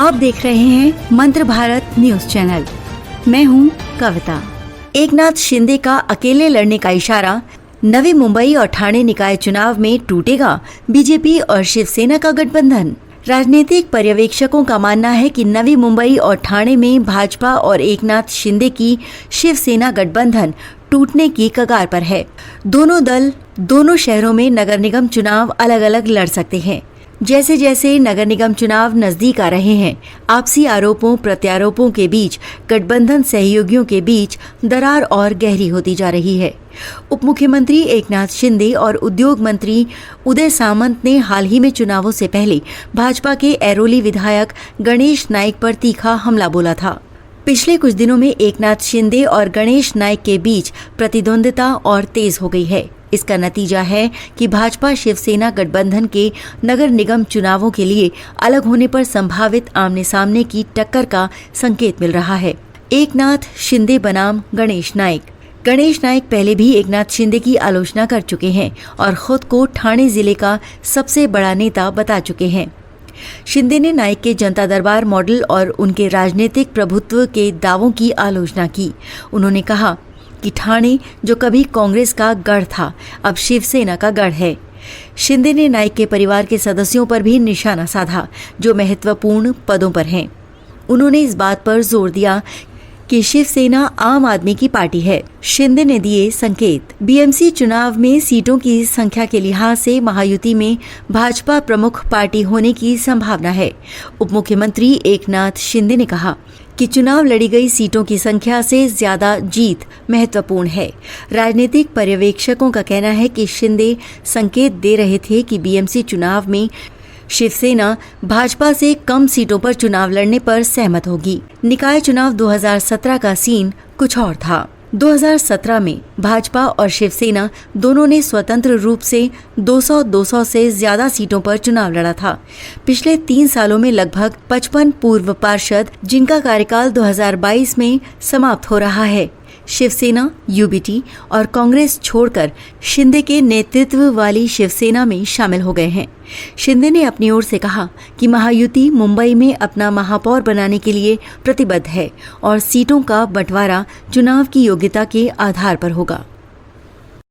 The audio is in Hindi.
आप देख रहे हैं मंत्र भारत न्यूज चैनल। मैं हूं कविता। एकनाथ शिंदे का अकेले लड़ने का इशारा, नवी मुंबई और ठाणे निकाय चुनाव में टूटेगा बीजेपी और शिवसेना का गठबंधन। राजनीतिक पर्यवेक्षकों का मानना है कि नवी मुंबई और ठाणे में भाजपा और एकनाथ शिंदे की शिवसेना गठबंधन टूटने की कगार पर है। दोनों दल दोनों शहरों में नगर निगम चुनाव अलग अलग लड़ सकते हैं। जैसे जैसे नगर निगम चुनाव नजदीक आ रहे हैं, आपसी आरोपों प्रत्यारोपों के बीच गठबंधन सहयोगियों के बीच दरार और गहरी होती जा रही है। उप मुख्यमंत्री एकनाथ शिंदे और उद्योग मंत्री उदय सामंत ने हाल ही में चुनावों से पहले भाजपा के ऐरोली विधायक गणेश नाइक पर तीखा हमला बोला था। पिछले कुछ दिनों में एकनाथ शिंदे और गणेश नाइक के बीच प्रतिद्वंदिता और तेज हो गई है। इसका नतीजा है कि भाजपा शिवसेना गठबंधन के नगर निगम चुनावों के लिए अलग होने पर संभावित आमने सामने की टक्कर का संकेत मिल रहा है। एकनाथ शिंदे बनाम गणेश नाइक। गणेश नाइक पहले भी एकनाथ शिंदे की आलोचना कर चुके हैं और खुद को ठाणे जिले का सबसे बड़ा नेता बता चुके हैं। शिंदे ने नाइक के जनता दरबार मॉडल और उनके राजनीतिक प्रभुत्व के दावों की आलोचना की। उन्होंने कहा कि ठाणे जो कभी कांग्रेस का गढ़ था, अब शिवसेना का गढ़ है। शिंदे ने नाइक के परिवार के सदस्यों पर भी निशाना साधा, जो महत्वपूर्ण पदों पर हैं। उन्होंने इस बात पर जोर दिया कि शिवसेना आम आदमी की पार्टी है। शिंदे ने दिए संकेत। बीएमसी चुनाव में सीटों की संख्या के लिहाज से महायुति में भाजपा प्रमुख पार्टी होने की संभावना है। उप मुख्यमंत्री एकनाथ शिंदे ने कहा कि चुनाव लड़ी गई सीटों की संख्या से ज्यादा जीत महत्वपूर्ण है। राजनीतिक पर्यवेक्षकों का कहना है कि शिंदे संकेत दे रहे थे कि बीएमसी चुनाव में शिवसेना भाजपा से कम सीटों पर चुनाव लड़ने पर सहमत होगी। निकाय चुनाव 2017 का सीन कुछ और था। 2017 में भाजपा और शिवसेना दोनों ने स्वतंत्र रूप से 200 से ज्यादा सीटों पर चुनाव लड़ा था। पिछले 3 सालों में लगभग 55 पूर्व पार्षद, जिनका कार्यकाल 2022 में समाप्त हो रहा है, शिवसेना, यूबीटी और कांग्रेस छोड़कर शिंदे के नेतृत्व वाली शिवसेना में शामिल हो गए हैं। शिंदे ने अपनी ओर से कहा कि महायुति मुंबई में अपना महापौर बनाने के लिए प्रतिबद्ध है और सीटों का बंटवारा चुनाव की योग्यता के आधार पर होगा।